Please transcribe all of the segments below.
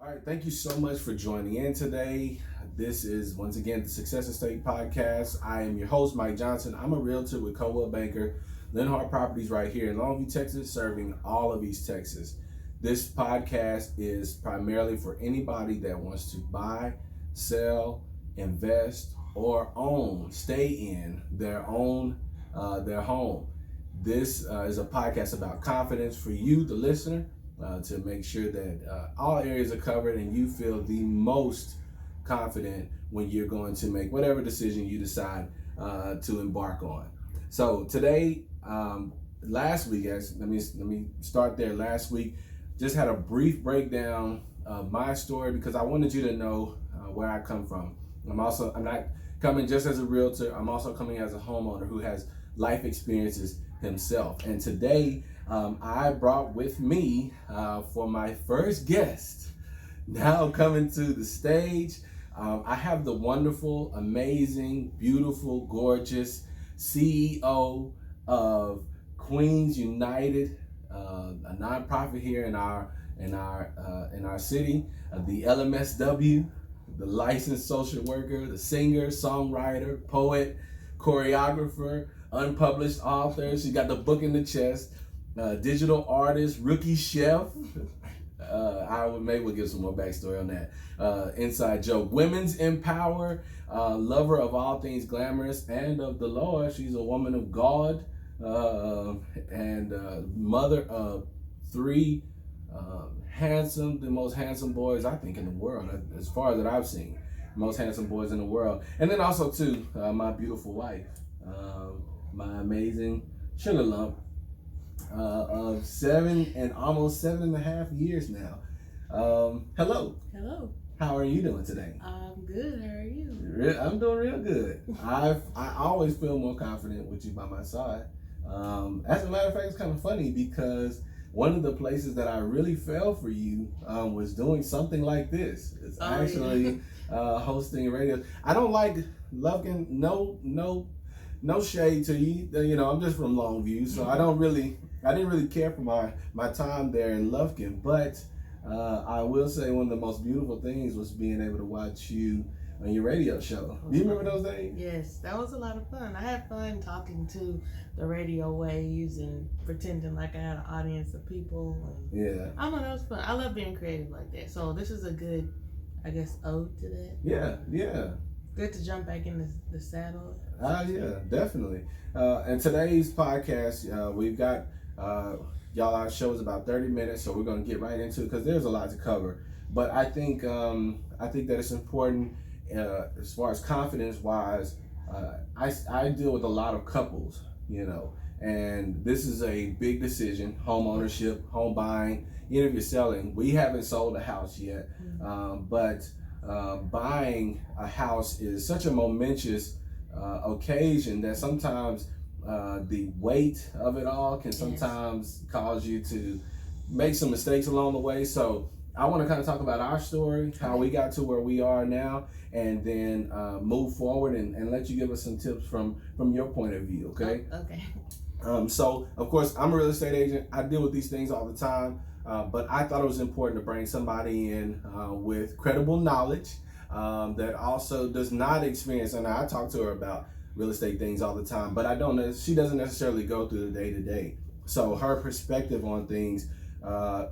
All right, thank you so much for joining in today. This is once again the Success Estate Podcast. I am your host, Mike Johnson. I'm a realtor with Coldwell Banker, Linhart Properties right here in Longview, Texas, serving all of East Texas. This podcast is primarily for anybody that wants to buy, sell, invest, or stay in their home. This is a podcast about confidence for you, the listener, to make sure that all areas are covered and you feel the most confident when you're going to make whatever decision you decide to embark on. So today, last week, let me start there. Last week, just had a brief breakdown of my story because I wanted you to know where I come from. I'm not coming just as a realtor. I'm also coming as a homeowner who has life experiences himself. And today, I brought with me for my first guest, now coming to the stage, I have the wonderful, amazing, beautiful, gorgeous CEO of Queens United, a nonprofit here in our city, the LMSW, the licensed social worker, the singer, songwriter, poet, choreographer, unpublished author. She got the book in the chest. Digital artist, rookie chef. Maybe we'll give some more backstory on that. Inside joke. Women's empower, lover of all things glamorous and of the Lord. She's a woman of God, and mother of three the most handsome boys I think in the world, as far as that I've seen. Most handsome boys in the world. And then also too, my beautiful wife, my amazing sugar lump. Of almost 7.5 years now. Hello. Hello. How are you doing today? I'm good. How are you? I'm doing real good. I always feel more confident with you by my side. As a matter of fact, it's kind of funny because one of the places that I really fell for you was doing something like this. It's actually hosting a radio. I don't like Lufkin. No shade to you. You know, I'm just from Longview, so I didn't really care for my time there in Lufkin, but I will say one of the most beautiful things was being able to watch you on your radio show. Do you remember those days? Yes, that was a lot of fun. I had fun talking to the radio waves and pretending like I had an audience of people. And yeah. I don't know, that was fun. I love being creative like that. So this is a good, I guess, ode to that. Yeah. Good to jump back in the saddle. Yeah, definitely. And today's podcast, we've got y'all, our show is about 30 minutes, so we're going to get right into it because there's a lot to cover. But I think that it's important as far as confidence wise. I deal with a lot of couples, you know, and this is a big decision: home ownership, home buying. Even if you're selling, we haven't sold a house yet, but buying a house is such a momentous occasion that sometimes the weight of it all can sometimes cause you to make some mistakes along the way. So I want to kind of talk about our story, how we got to where we are now, and then move forward and let you give us some tips from your point of view, okay? Okay. So, of course, I'm a real estate agent. I deal with these things all the time, but I thought it was important to bring somebody in with credible knowledge that also does not experience, and I talk to her about real estate things all the time, but she doesn't necessarily go through the day-to-day. So her perspective on things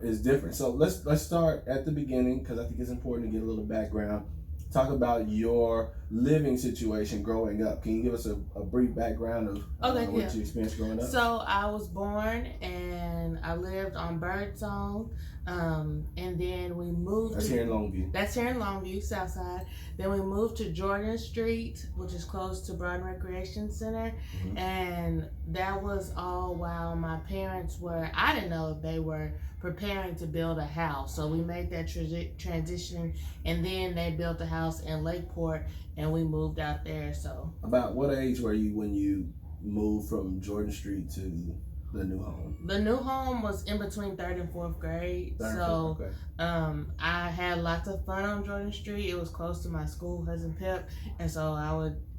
is different. So let's start at the beginning because I think it's important to get a little background. Talk about your living situation growing up. Can you give us a brief background of what you experienced growing up? So I was born and I lived on Birdsong, and then we moved. That's here in Longview. That's here in Longview, Southside. Then we moved to Jordan Street, which is close to Broad Recreation Center, and that was all while my parents I didn't know if they were preparing to build a house. So we made that transition, and then they built a house in Lakeport, and we moved out there. So about what age were you when you moved from Jordan Street to the new home? The new home was in between third and fourth grade. Okay. I had lots of fun on Jordan Street. It was close to my school, Hudson Pep, and so I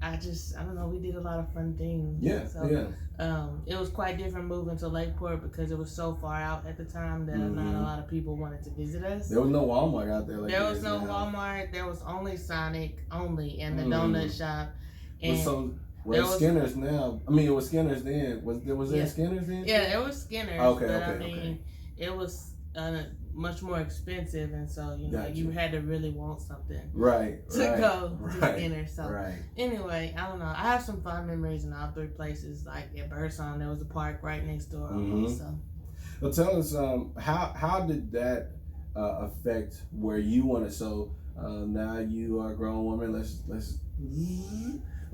don't know, we did a lot of fun things. Yeah, so, it was quite different moving to Lakeport because it was so far out at the time that not a lot of people wanted to visit us. There was no Walmart out there. There was no Walmart. There was only Sonic and the donut shop. And well, Skinner's now. I mean, it was Skinner's then. Was there Skinner's then? Yeah, it was Skinner's. Okay. It was much more expensive, and so you had to really want something, to go to Skinner's. So right. Anyway, I don't know. I have some fond memories in all three places. Like at Birdsong, there was a park right next door. So, well, tell us how did that affect where you want to? So now you are a grown woman.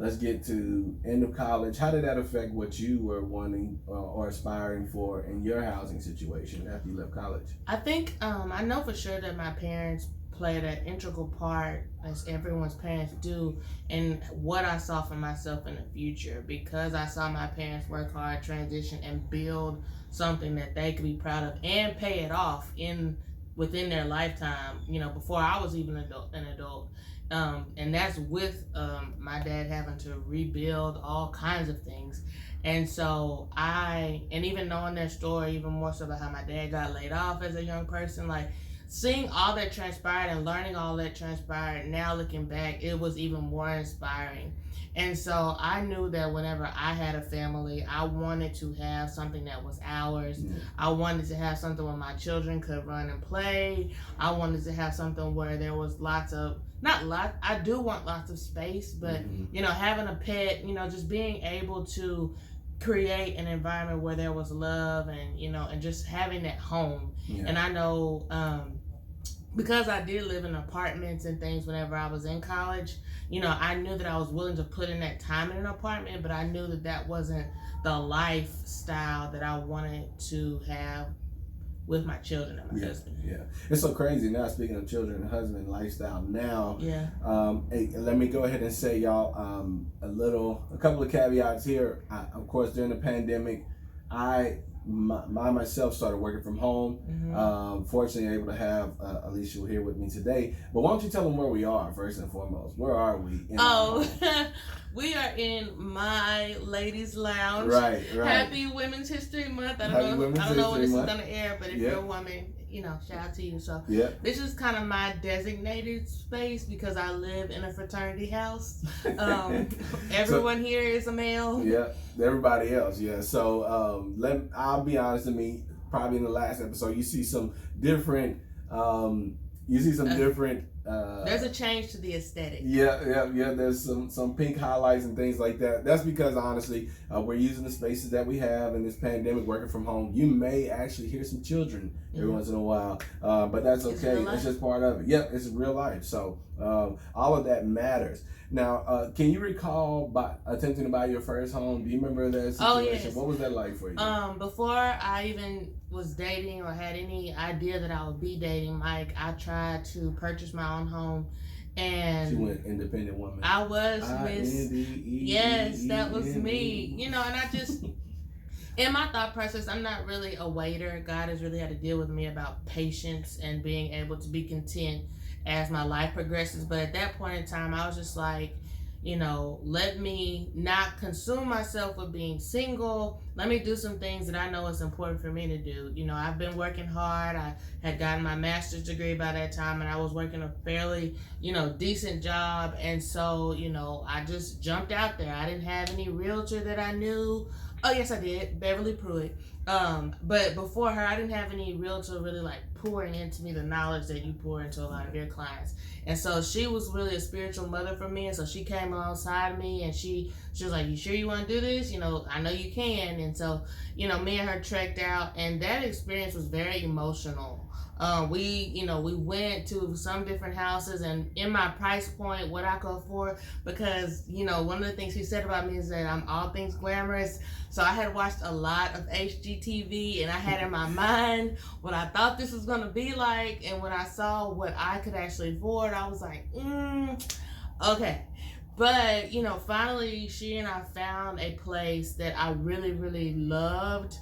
Let's get to end of college. How did that affect what you were wanting or aspiring for in your housing situation after you left college? I think I know for sure that my parents played an integral part, as everyone's parents do, in what I saw for myself in the future, because I saw my parents work hard, transition, and build something that they could be proud of and pay it off within their lifetime, before I was even an adult. And that's with my dad having to rebuild all kinds of things. And so and even knowing their story, even more so about how my dad got laid off as a young person, like seeing all that transpired and learning all that transpired, now looking back, it was even more inspiring. And so I knew that whenever I had a family, I wanted to have something that was ours. Yeah. I wanted to have something where my children could run and play. I wanted to have something where there was I do want lots of space, but having a pet, just being able to create an environment where there was love and just having that home. Yeah. And I know because I did live in apartments and things whenever I was in college, I knew that I was willing to put in that time in an apartment, but I knew that wasn't the lifestyle that I wanted to have with my children and my husband. Yeah, it's so crazy now. Speaking of children and husband lifestyle now. Yeah. Hey, let me go ahead and say, y'all, a couple of caveats here. Of course, during the pandemic, myself started working from home. Fortunately, able to have Alicia here with me today. But why don't you tell them where we are first and foremost? Where are we? We are in my ladies' lounge. Right. Happy Women's History Month. I don't know when this is gonna air, but if you're a woman, shout out to you. So this is kind of my designated space because I live in a fraternity house. Everyone here is a male. Yeah, everybody else. Yeah. So I'll be honest with me. Probably in the last episode, you see some different. There's a change to the aesthetic. Yeah. There's some pink highlights and things like that. That's because honestly, we're using the spaces that we have in this pandemic, working from home. You may actually hear some children every once in a while, but that's okay. It's just part of it. Yep, it's real life. So all of that matters. Now, can you recall attempting to buy your first home? Do you remember that situation? Oh, yes. What was that like for you? Before I even was dating or had any idea that I would be dating Mike, I tried to purchase my own home. And she went independent woman. I was Miss. Yes, that was me. And I just, in my thought process, I'm not really a waiter. God has really had to deal with me about patience and being able to be content as my life progresses. But at that point in time, I was just like, let me not consume myself with being single. Let me do some things that I know is important for me to do. I've been working hard. I had gotten my master's degree by that time, and I was working a fairly, decent job. And so, I just jumped out there. I didn't have any realtor that I knew. Oh, yes, I did. Beverly Pruitt. But before her, I didn't have any realtor really like pouring into me the knowledge that you pour into a lot of your clients. And so she was really a spiritual mother for me. And so she came alongside me and she was like, you sure you want to do this? I know you can. And so, me and her trekked out, and that experience was very emotional. We went to some different houses, and in my price point, what I could afford, because, one of the things she said about me is that I'm all things glamorous. So I had watched a lot of HGTV, and I had in my mind what I thought this was going to be like. And when I saw what I could actually afford, I was like, okay. But, finally she and I found a place that I really, really loved.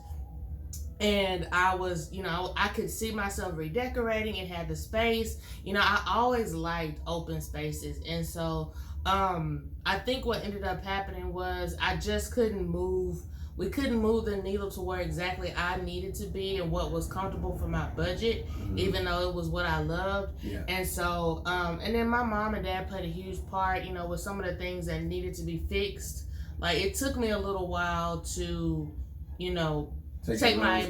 And I was, I could see myself redecorating. It had the space. I always liked open spaces. And so I think what ended up happening was I just couldn't move. We couldn't move the needle to where exactly I needed to be and what was comfortable for my budget, even though it was what I loved. Yeah. And so, and then my mom and dad played a huge part, with some of the things that needed to be fixed. Like, it took me a little while to, take my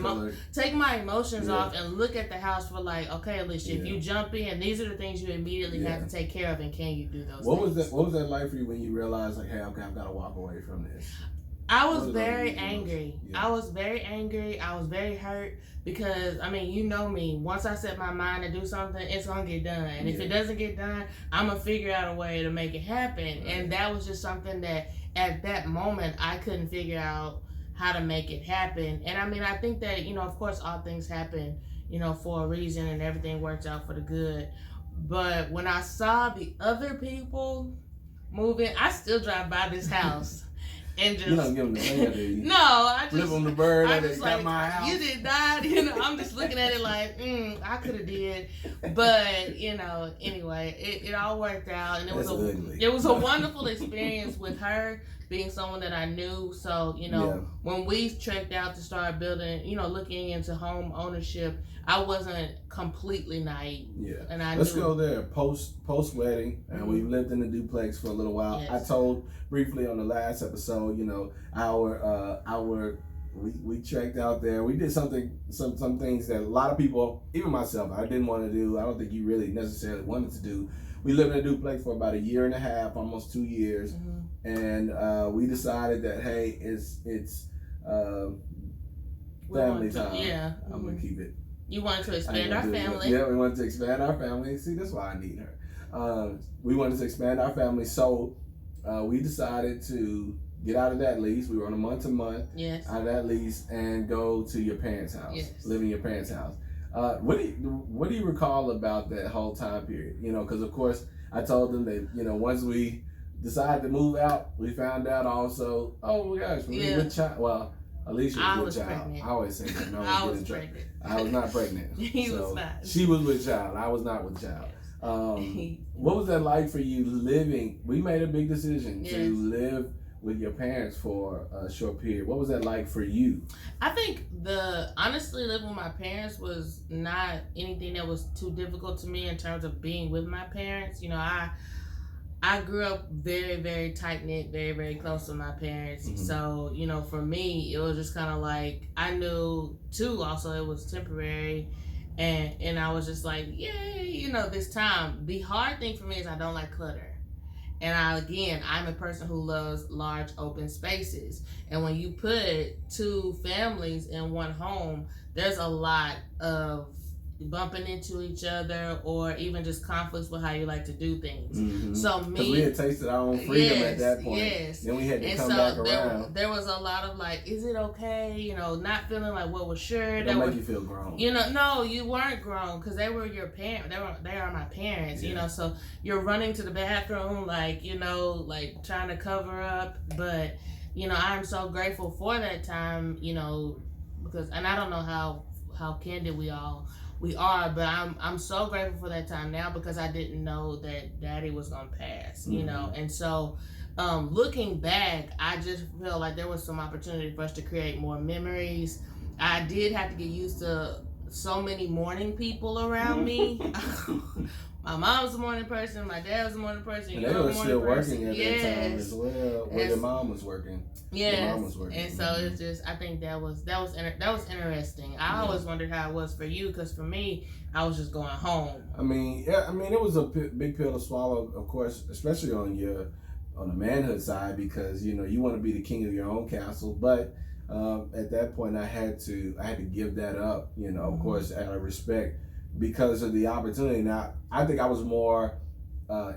emotions off and look at the house for like, okay, Alicia, if you jump in, these are the things you immediately have to take care of, and can you do those things? What was that like for you when you realized, like, hey, I've got to walk away from this? I was very angry. Yeah. I was very angry. I was very hurt because, you know me. Once I set my mind to do something, it's going to get done. And if it doesn't get done, I'm going to figure out a way to make it happen. Right. And that was just something that at that moment I couldn't figure out how to make it happen. And I think that, of course, all things happen, for a reason, and everything works out for the good. But when I saw the other people moving, I still drive by this house. And just, you don't give them the finger, do you? No, I just flip them the bird. I just like, my house. You did not. I'm just looking at it like, I could have did, but anyway, it all worked out, and it was a wonderful experience with her being someone that I knew. So when we trekked out to start building, looking into home ownership, I wasn't completely naive. Yeah, and let's go there. Post wedding, and we lived in the duplex for a little while. Yes. I told briefly on the last episode, we trekked out there. We did some things that a lot of people, even myself, I didn't want to do. I don't think you really necessarily wanted to do. We lived in a duplex for about 1.5 years, almost 2 years, and we decided that, hey, it's family time. Yeah, I'm gonna keep it. You wanted to expand our family. Yeah, we wanted to expand our family. See, that's why I need her. We wanted to expand our family, so we decided to get out of that lease. We were on a month-to-month out of that lease and go to your parents' house. Yes. Live in your parents' house. What do you recall about that whole time period? Because of course I told them that once we decided to move out, we found out also, oh my gosh, we were with child. Well, Alicia was with child. Pregnant. I always say that. No, I was pregnant. I was not pregnant. He was not. She was with child. I was not with child. What was that like for you living? We made a big decision to live with your parents for a short period. What was that like for you? I think honestly living with my parents was not anything that was too difficult to me in terms of being with my parents. I grew up very, very tight-knit, very, very close to my parents. Mm-hmm. So, for me, it was just kind of like, I knew, too, also it was temporary. And I was just like, yay, this time. The hard thing for me is I don't like clutter. And I'm a person who loves large open spaces. And when you put two families in one home, there's a lot of bumping into each other, or even just conflicts with how you like to do things. Mm-hmm. So because we had tasted our own freedom at that point. Yes. Then we had to come back around. There was a lot of like, is it okay? Not feeling like what was sure. That make you feel grown. No, you weren't grown because they were your parents. They are my parents. Yeah. So you're running to the bathroom like like trying to cover up. But I'm so grateful for that time. Because and I don't know how candid we are, but I'm so grateful for that time now because I didn't know that Daddy was gonna pass, and so looking back, I just feel like there was some opportunity for us to create more memories. I did have to get used to so many morning people around me. My mom's a morning person, my dad was a morning person, and they were still working at that time as well, where your mom was working. Yes, and so it's just, I think that was interesting. I always wondered how it was for you, because for me, I was just going home. It was a big pill to swallow, of course, especially on the manhood side, because you want to be the king of your own castle. But at that point, I had to give that up. Of course, out of respect, because of the opportunity. Now, I think I was more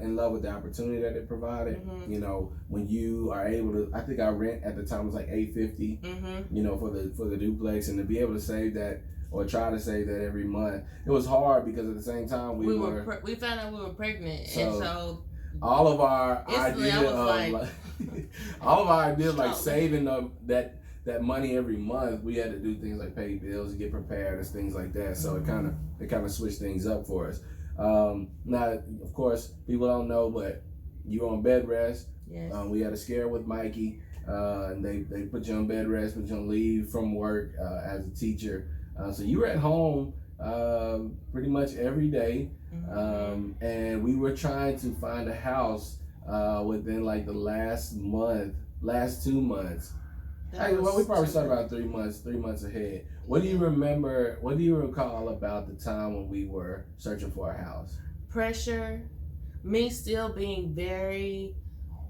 in love with the opportunity that it provided. Mm-hmm. When you are able to, I think our rent at the time was like $850. Mm-hmm. For the duplex, and to be able to save that or try to save that every month, it was hard because at the same time we found out we were pregnant, and so all of our idea of like saving that that money every month, we had to do things like pay bills and get prepared and things like that. So it kind of switched things up for us. Now, of course, people don't know, but you were on bed rest. Yes. We had a scare with Mikey, and they put you on bed rest, put you on leave from work as a teacher. So you were at home pretty much every day, and we were trying to find a house within like the last 2 months. We probably started about 3 months ahead. What do you remember? What do you recall about the time when we were searching for a house? Pressure, me still being very,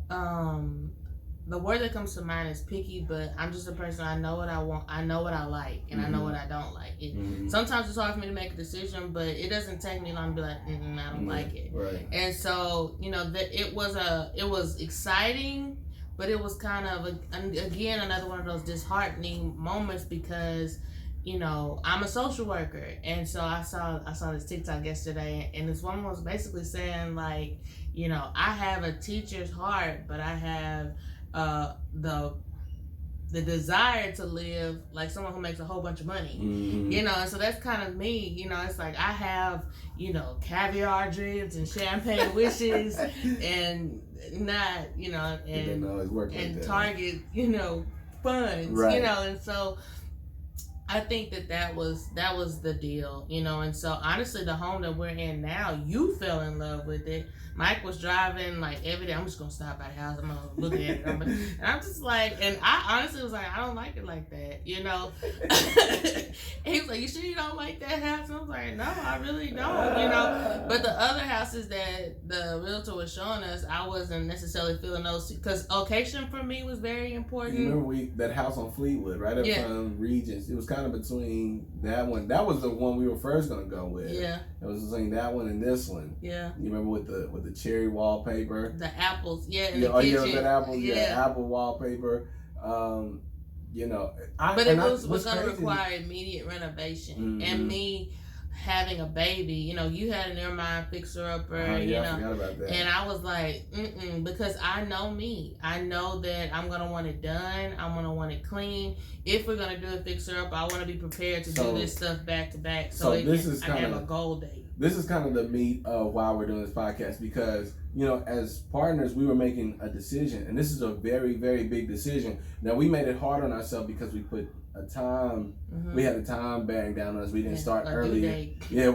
the word that comes to mind is picky, but I'm just a person, I know what I want, I know what I like, and I know what I don't like. Sometimes it's hard for me to make a decision, but it doesn't take me long to be like, I don't like it. Right. And so, it was exciting, but it was kind of, again, another one of those disheartening moments because, I'm a social worker. And so I saw this TikTok yesterday, and this woman was basically saying, like, I have a teacher's heart, but I have the desire to live like someone who makes a whole bunch of money, and so that's kind of me. It's like I have, caviar dreams and champagne wishes, and not, and Target, funds, right. And so I think that was the deal, and so honestly, the home that we're in now, you fell in love with it. Mike was driving like every day. I'm just gonna stop by the house. I'm gonna look at it. And I'm just like, and I honestly was like, I don't like it like that, And he was like, you sure you don't like that house? And I was like, no, I really don't, But the other houses that the realtor was showing us, I wasn't necessarily feeling those because location for me was very important. You remember that house on Fleetwood, right up from Regents? It was kind of between that one. That was the one we were first gonna go with. Yeah. It was between that one and this one. Yeah. You remember with the cherry wallpaper, the apples, in the kitchen. Yeah, that apples, apple wallpaper. But it was going to require immediate renovation, and me having a baby, you had an Air Mind fixer-upper, I forgot about that. And I was like, because I know me. I know that I'm going to want it done. I'm going to want it clean. If we're going to do a fixer-up, I want to be prepared to do this stuff back to back. So I have a goal date. This is kind of the meat of why we're doing this podcast because, as partners, we were making a decision. And this is a very, very big decision. Now, we made it hard on ourselves because we put a time, we had a time bearing down on us. We didn't start early. D-Day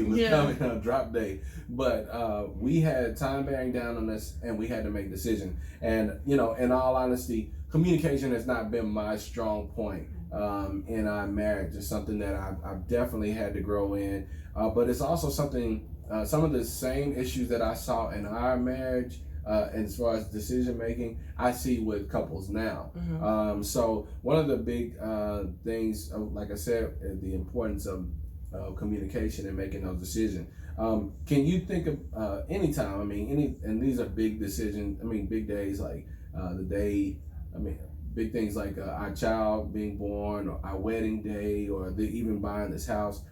was coming on drop day. But we had time bearing down on us and we had to make a decision. And, in all honesty, communication has not been my strong point. In our marriage. It's something that I've definitely had to grow in, but it's also something, some of the same issues that I saw in our marriage, as far as decision making, I see with couples now. So one of the big things, like I said, is the importance of communication and making those decisions. Can you think of any time? And these are big decisions. Big days like the day. Big things like our child being born, or our wedding day, or even buying this house.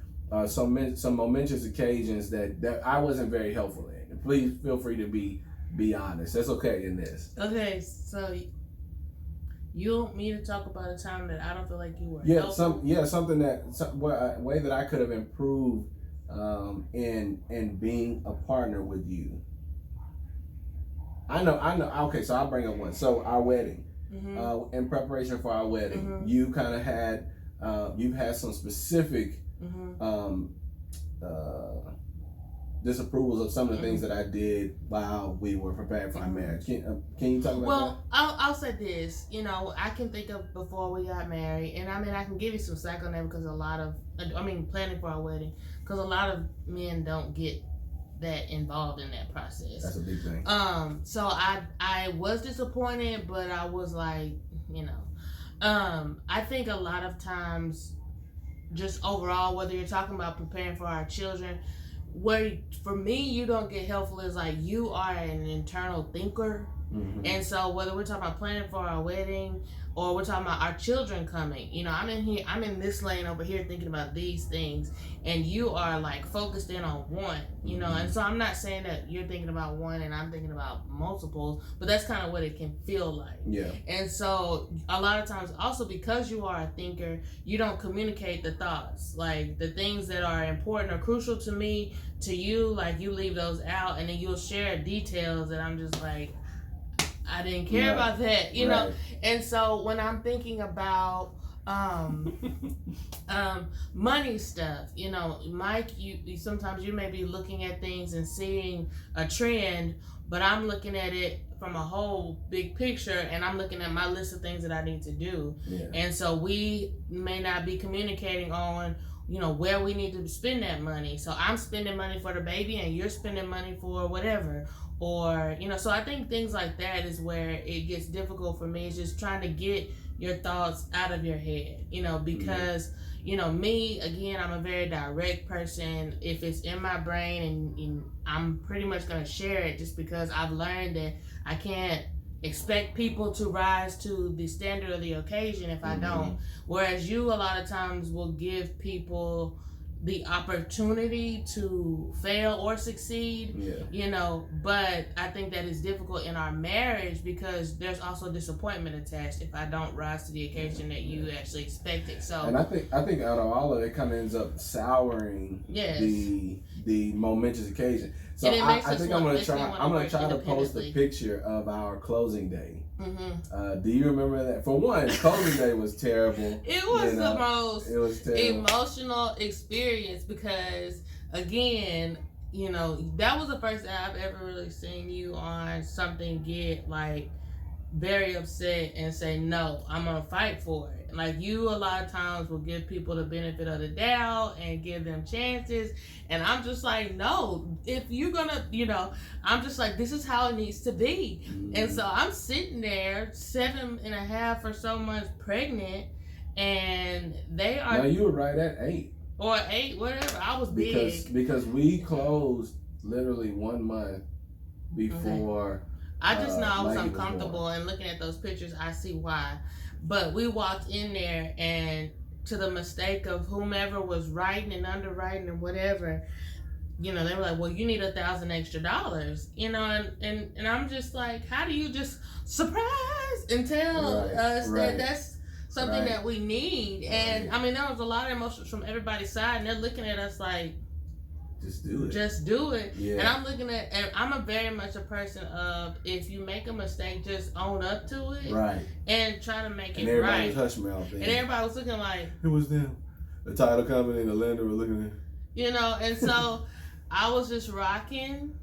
Some momentous occasions that I wasn't very helpful in. And please feel free to be honest. That's okay in this. Okay, so you want me to talk about a time that I don't feel like you were helpful? Something a way that I could have improved in being a partner with you. I know. Okay, so I'll bring up one. So our wedding. In preparation for our wedding, you kind of had you've had some specific disapprovals of some of the things that I did while we were preparing for our marriage. Can you talk about that? Well, I'll say this. I can think of before we got married, and I can give you some slack on that because planning for our wedding, because a lot of men don't get that involved in that process. That's a big thing. So I was disappointed, but I was like, I think a lot of times, just overall, whether you're talking about preparing for our children, where for me you don't get helpful is like you are an internal thinker And so whether we're talking about planning for our wedding or we're talking about our children coming, you know, I'm in this lane over here thinking about these things, and you are like focused in on one, you know. And so I'm not saying that you're thinking about one and I'm thinking about multiples, but that's kind of what it can feel like. Yeah. And so a lot of times also because you are a thinker, you don't communicate the thoughts, like the things that are important or crucial to me, to you, like you leave those out, and then you'll share details that I'm just like, I didn't care about that, you know. And so when I'm thinking about money stuff, you know, Mike, you sometimes you may be looking at things and seeing a trend, but I'm looking at it from a whole big picture, and I'm looking at my list of things that I need to do. And so we may not be communicating on, you know, where we need to spend that money. So I'm spending money for the baby and you're spending money for whatever. Or, you know, so I think things like that is where it gets difficult for me. It's just trying to get your thoughts out of your head, you know, because, you know, me, again, I'm a very direct person. If it's in my brain and I'm pretty much going to share it, just because I've learned that I can't expect people to rise to the standard of the occasion if I don't. Whereas you, a lot of times, will give people the opportunity to fail or succeed, you know, but I think that is difficult in our marriage because there's also disappointment attached if I don't rise to the occasion that you actually expected. So, and I think out of all of it, kind of ends up souring the momentous occasion. So I think I'm gonna try to post a picture of our closing day. Do you remember that? For one, closing day was terrible. It was the most emotional experience because, again, you know, that was the first time I've ever really seen you on something get like very upset and say, no, I'm gonna fight for it. Like, you a lot of times will give people the benefit of the doubt and give them chances, and I'm just like, no, if you're gonna, you know, I'm just like, this is how it needs to be. And so I'm sitting there 7.5 or so months pregnant, and they are. No, you were right at 8 or 8, whatever. I was big because we closed literally 1 month before. I just know I was uncomfortable, and looking at those pictures, I see why. But we walked in there, and to the mistake of whomever was writing and underwriting and whatever, you know, they were like, well, you need $1,000 extra, you know, and I'm just like, how do you just surprise and tell us that that's something that we need? And I mean, there was a lot of emotions from everybody's side, and they're looking at us like, just do it. And I'm looking at, and I'm very much a person of, if you make a mistake, just own up to it, and try to make it right. And everybody was hush mouth, and everybody was looking like, it was them. The title company and the lender were looking at, you know. And so I was just rocking,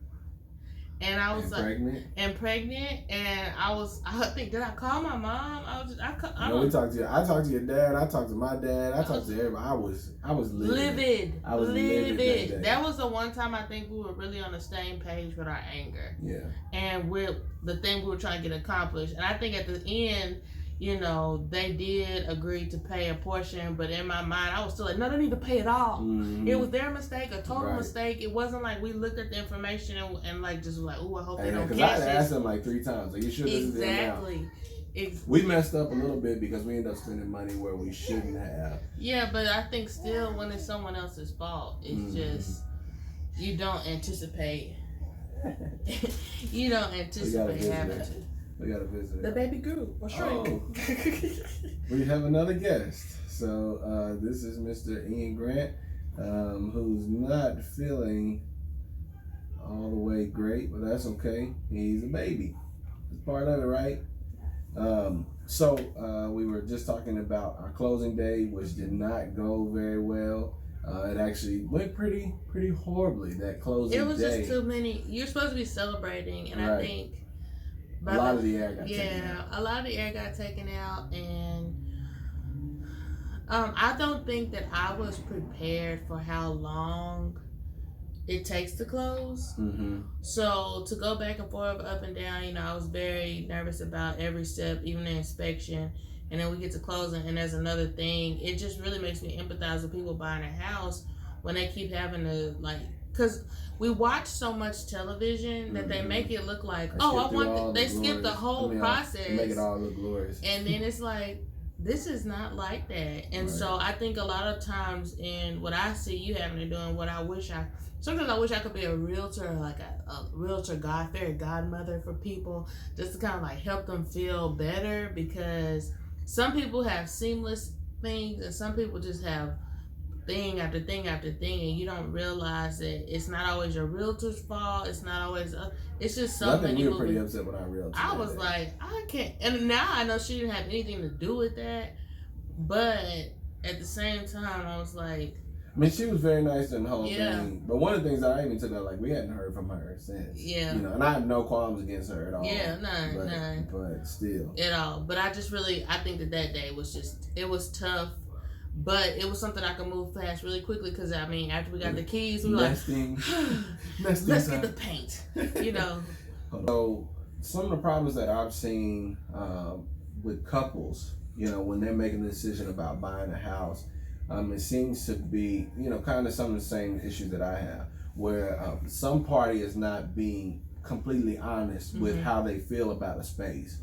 and I was pregnant, and I think, did I call my mom? we talked to you. I talked to your dad. I talked to my dad. I talked to everybody. I was livid. I was livid. That was the one time I think we were really on the same page with our anger. And with the thing we were trying to get accomplished. And I think at the end, you know, they did agree to pay a portion, but in my mind, I was still like, no, they need to pay it all. It was their mistake, a total mistake. It wasn't like we looked at the information and like just like, oh, I hope they don't catch because this. I asked them like 3 times, like, you should listen to them now. We messed up a little bit because we ended up spending money where we shouldn't have. Yeah, but I think still when it's someone else's fault, it's just, you don't anticipate. You don't anticipate having to. We got a visitor. The baby grew or shrink. We have another guest. So this is Mr. Ian Grant, who's not feeling all the way great, but that's okay. He's a baby. It's part of it, right? So we were just talking about our closing day, which did not go very well. It actually went pretty horribly, that closing day. It was just too many. You're supposed to be celebrating, and I think a lot of the air got taken out. Yeah, a lot of the air got taken out, and I don't think that I was prepared for how long it takes to close. So to go back and forth, up and down, you know, I was very nervous about every step, even the inspection. And then we get to closing, and there's another thing. It just really makes me empathize with people buying a house when they keep having to like because we watch so much television that they make it look like, they skip the whole process. Make it all look glorious. And then it's like, this is not like that. And so I think a lot of times in what I see you having to do and what sometimes I wish I could be a realtor, like a realtor fairy godmother for people, just to kind of like help them feel better, because some people have seamless things and some people just have thing after thing after thing, and you don't realize that it's not always your realtor's fault. It's not always it's just something. I think we were pretty upset with our realtor. I was like, I can't. And now I know she didn't have anything to do with that, but at the same time, I was like, I mean, she was very nice in the whole thing. But one of the things that I even took out, like, we hadn't heard from her since. Yeah. And I have no qualms against her at all. Yeah, none. But still. At all. But I think that day was it was tough. But it was something I could move past really quickly, because, I mean, after we got the keys, we were like, let's get the paint, So, some of the problems that I've seen with couples, when they're making a decision about buying a house, it seems to be, kind of some of the same issues that I have, where some party is not being completely honest with how they feel about a space.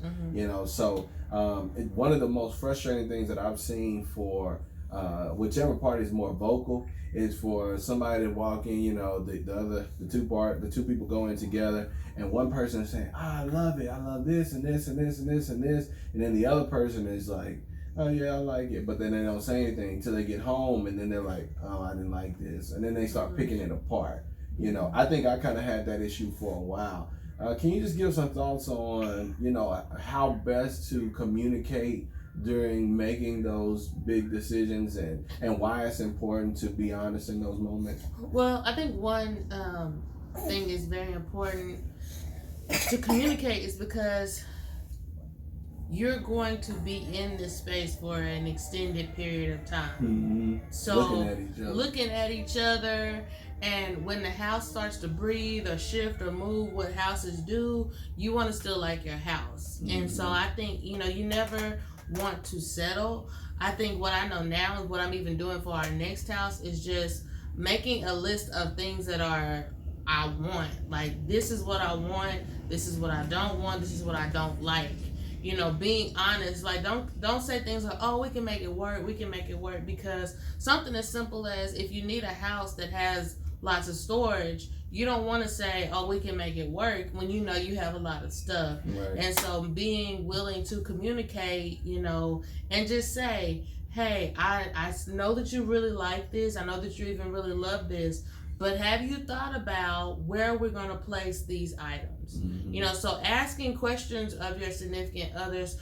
So one of the most frustrating things that I've seen for whichever party is more vocal is for somebody to walk in, the two people go in together, and one person is saying, I love it, I love this and this and this and this and this, and then the other person is like, oh yeah, I like it, but then they don't say anything until they get home, and then they're like, oh, I didn't like this, and then they start picking it apart. I think I kind of had that issue for a while. Can you just give some thoughts on, how best to communicate during making those big decisions, and why it's important to be honest in those moments? Well, I think one thing is very important to communicate is because you're going to be in this space for an extended period of time. So looking at each other, and when the house starts to breathe or shift or move, what houses do, you want to still like your house. And so I think, you never want to settle. I think what I know now is what I'm even doing for our next house is just making a list of things that I want. Like, this is what I want, this is what I don't want, this is what I don't like. Being honest. Like, don't say things like, oh, we can make it work, because something as simple as, if you need a house that has lots of storage, you don't want to say, oh, we can make it work, when you have a lot of stuff. Right. And so being willing to communicate, and just say, hey, I know that you really like this, I know that you even really love this, but have you thought about where we're going to place these items? So asking questions of your significant others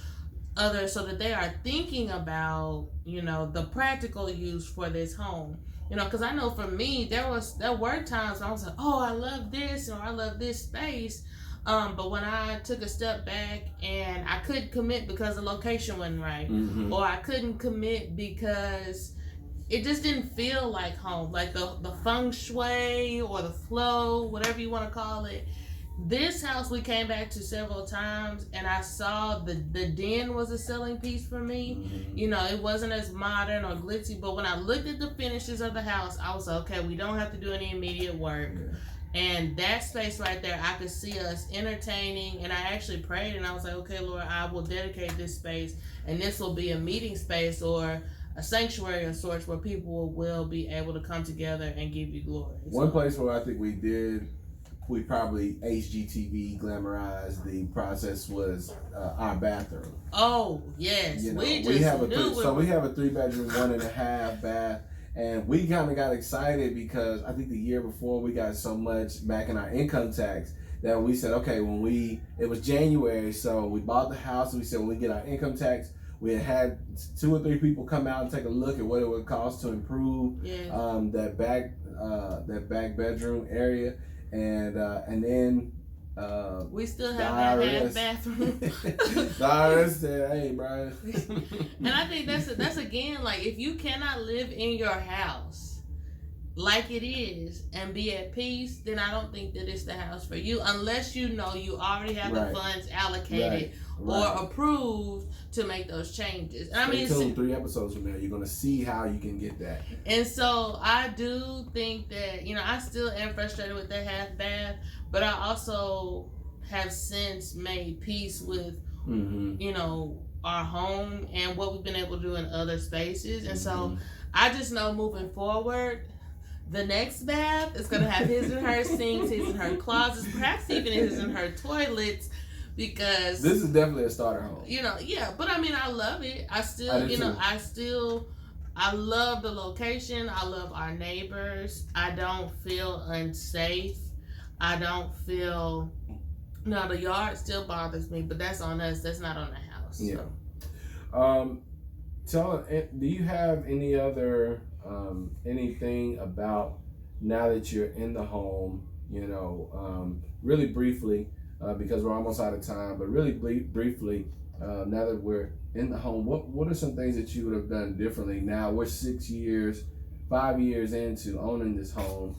so that they are thinking about, the practical use for this home. Because I know for me, there were times I was like, oh, I love this, or I love this space. But when I took a step back and I couldn't commit because the location wasn't right, or I couldn't commit because it just didn't feel like home, like the feng shui or the flow, whatever you want to call it. This house we came back to several times, and I saw the den was a selling piece for me. It wasn't as modern or glitzy, but when I looked at the finishes of the house, I was like, okay, we don't have to do any immediate work. And that space right there, I could see us entertaining, and I actually prayed, and I was like, okay, Lord, I will dedicate this space, and this will be a meeting space or a sanctuary of sorts where people will be able to come together and give you glory. One place where I think we probably HGTV glamorized the process was our bathroom. Oh yes, we have a 3-bedroom, 1.5 bath, and we kind of got excited because I think the year before we got so much back in our income tax that we said, okay, it was January, so we bought the house, and we said when we get our income tax, we had 2 or 3 people come out and take a look at what it would cost to improve that back bedroom area. And then we still have that half bathroom. The IRS said, "Hey, Brian." And I think that's again, like, if you cannot live in your house, like it is and be at peace, then I don't think that it's the house for you unless you know you already have the funds allocated or approved to make those changes. And Stay tuned 3 episodes from now. You're going to see how you can get that. And so I do think that, I still am frustrated with that half bath, but I also have since made peace with, our home and what we've been able to do in other spaces. And so I just know moving forward, the next bath is going to have his and her sinks, his and her closets, perhaps even his and her toilets, because this is definitely a starter home. But I mean, I love it. I love the location. I love our neighbors. I don't feel unsafe. I don't feel, the yard still bothers me, but that's on us. That's not on the house. Yeah. Do you have any other anything about now that you're in the home, really briefly, because we're almost out of time, but really briefly, now that we're in the home, what are some things that you would have done differently? Now we're 5 years into owning this home.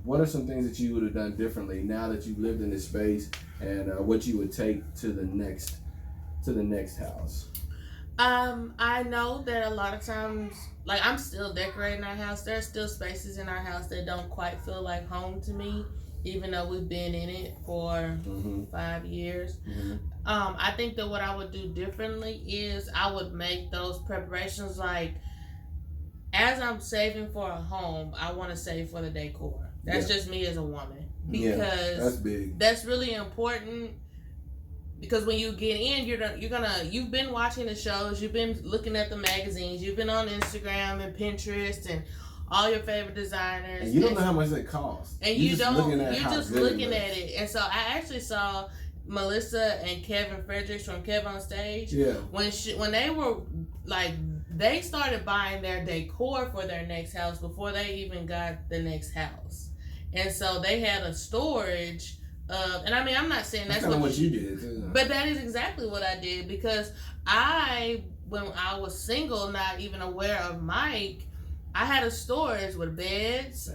What are some things that you would have done differently now that you've lived in this space, and what you would take to the next house? I know that a lot of times, like, I'm still decorating our house. There's still spaces in our house that don't quite feel like home to me, even though we've been in it for 5 years. I think that what I would do differently is I would make those preparations, like, as I'm saving for a home, I want to save for the decor. That's just me as a woman, because that's big. That's really important. Because when you get in, you've been watching the shows, you've been looking at the magazines, you've been on Instagram and Pinterest and all your favorite designers. And you don't know how much they cost. And you're just looking at it. And so I actually saw Melissa and Kevin Fredericks from Kev on Stage. Yeah. When they were like, they started buying their decor for their next house before they even got the next house. And so they had a storage. And I mean, I'm not saying that's what you did too. But that is exactly what I did, because when I was single, not even aware of Mike, I had a storage with beds.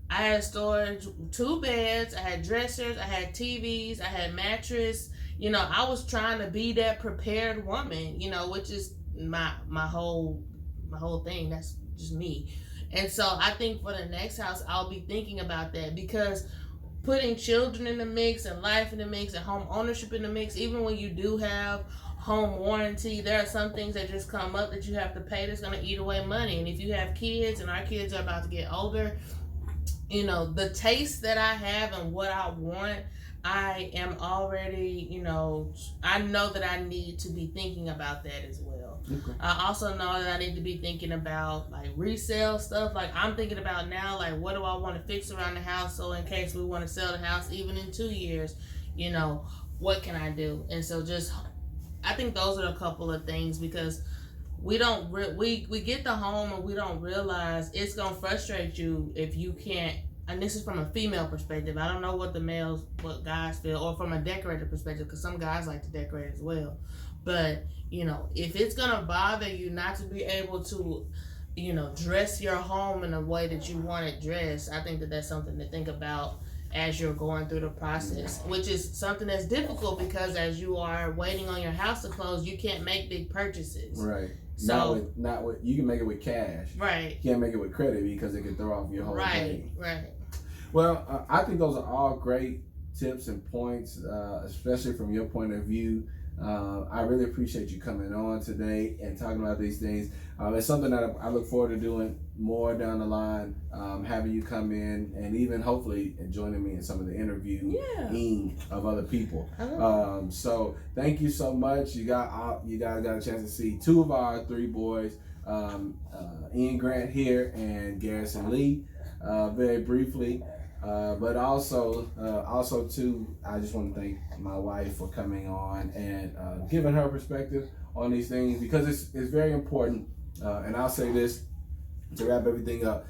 I had storage, 2 beds. I had dressers. I had TVs. I had mattress. I was trying to be that prepared woman. Which is my whole thing. That's just me. And so I think for the next house, I'll be thinking about that, because putting children in the mix and life in the mix and home ownership in the mix, even when you do have home warranty, there are some things that just come up that you have to pay that's going to eat away money. And if you have kids, and our kids are about to get older, the taste that I have and what I want, I am already, I know that I need to be thinking about that as well. Okay. I also know that I need to be thinking about, like, resale stuff. Like, I'm thinking about now, like, what do I want to fix around the house, so in case we want to sell the house even in 2 years, what can I do? And so I think those are a couple of things, because we get the home and we don't realize it's going to frustrate you if you can't. And this is from a female perspective. I don't know what guys feel, or from a decorator perspective, because some guys like to decorate as well. But, if it's going to bother you not to be able to, dress your home in a way that you want it dressed, I think that that's something to think about as you're going through the process, which is something that's difficult, because as you are waiting on your house to close, you can't make big purchases. Right. So not with you can make it with cash. Right. You can't make it with credit, because it can throw off your whole thing. Right. Well, I think those are all great tips and points, especially from your point of view. I really appreciate you coming on today and talking about these things. It's something that I look forward to doing more down the line, having you come in and even hopefully joining me in some of the interviewing of other people. So thank you so much. You guys got a chance to see 2 of our 3 boys, Ian Grant here and Garrison Lee, very briefly. But also too, I just want to thank my wife for coming on and giving her perspective on these things, because it's very important. And I'll say this to wrap everything up.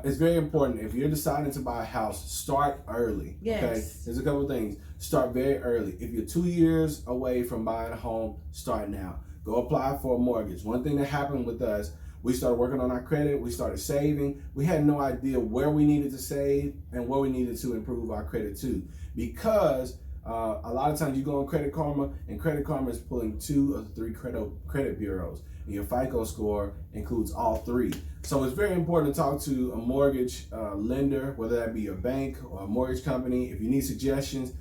It's very important, if you're deciding to buy a house, start early. Yes. Okay. There's a couple of things. Start very early. If you're 2 years away from buying a home, start now. Go apply for a mortgage. One thing that happened with us, we started working on our credit. We started saving. We had no idea where we needed to save and where we needed to improve our credit too, because a lot of times you go on Credit Karma, and Credit Karma is pulling 2 or 3 credit bureaus, and your FICO score includes all 3. So it's very important to talk to a mortgage lender, whether that be your bank or a mortgage company. If you need suggestions,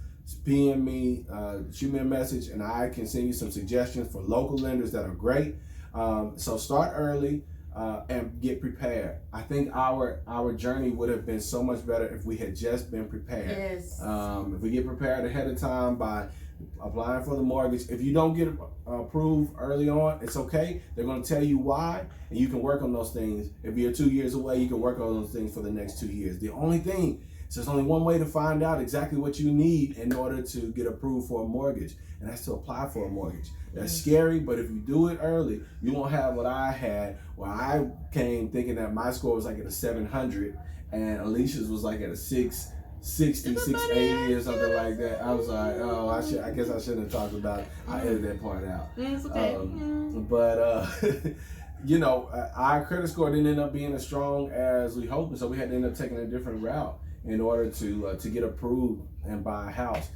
PM me, shoot me a message, and I can send you some suggestions for local lenders that are great. So start early and get prepared. I think our journey would have been so much better if we had just been prepared. Yes. If we get prepared ahead of time by applying for the mortgage. If you don't get approved early on, it's okay. They're going to tell you why, and you can work on those things. If you're 2 years away, you can work on those things for the next 2 years. The only thing, so there's only one way to find out exactly what you need in order to get approved for a mortgage, and that's to apply for a mortgage. That's scary, but if you do it early, you won't have what I had, where I came thinking that my score was like at a 700, and Alicia's was like at a 660, 680 or something like that. I was like, oh, I guess I shouldn't have talked about it. I edited that part out. It's okay. But you know, our credit score didn't end up being as strong as we hoped, and so we had to end up taking a different route in order to get approved and buy a house.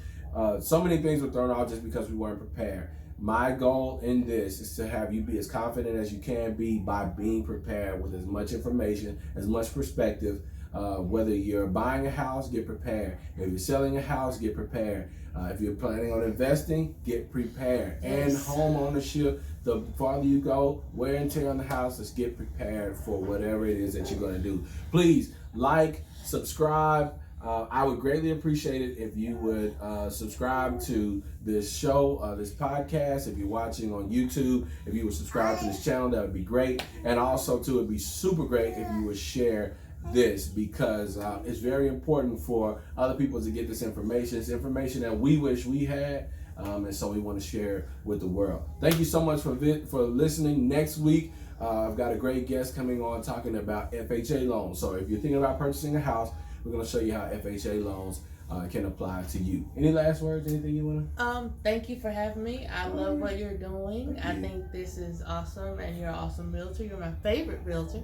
So many things were thrown out just because we weren't prepared. My goal in this is to have you be as confident as you can be by being prepared with as much information, as much perspective. Whether you're buying a house, get prepared. If you're selling a house, get prepared. If you're planning on investing, get prepared. Yes. And home ownership, the farther you go, wear and tear on the house, let's get prepared for whatever it is that you're going to do. Please like, subscribe. I would greatly appreciate it if you would subscribe to this show, this podcast. If you're watching on YouTube, if you would subscribe to this channel, that would be great. And also, too, it would be super great if you would share this, because it's very important for other people to get this information. It's information that we wish we had, and so we want to share it with the world. Thank you so much for listening. Next week, I've got a great guest coming on talking about FHA loans. So if you're thinking about purchasing a house, we're going to show you how FHA loans can apply to you. Any last words? Anything you want to? Thank you for having me. I love what you're doing. I think this is awesome, and you're an awesome realtor. You're my favorite realtor.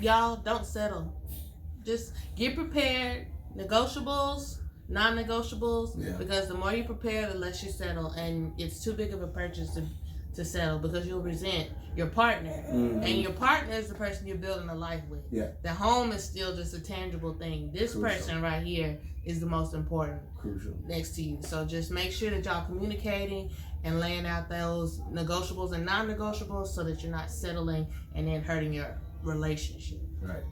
Y'all don't settle. Just get prepared. Negotiables, non-negotiables, because the more you prepare, the less you settle, and it's too big of a purchase to settle, because you'll resent your partner, and your partner is the person you're building a life with. The home is still just a tangible thing. This person right here is the most important, next to you. So just make sure that y'all communicating and laying out those negotiables and non-negotiables, so that you're not settling and then hurting your relationship. Right.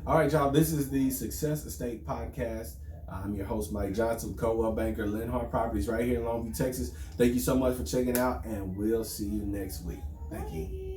All right, y'all. This is the Success Estate Podcast. I'm your host, Mike Johnson, Coldwell Banker, Linhart Properties, right here in Longview, Texas. Thank you so much for checking out, and we'll see you next week. Thank you.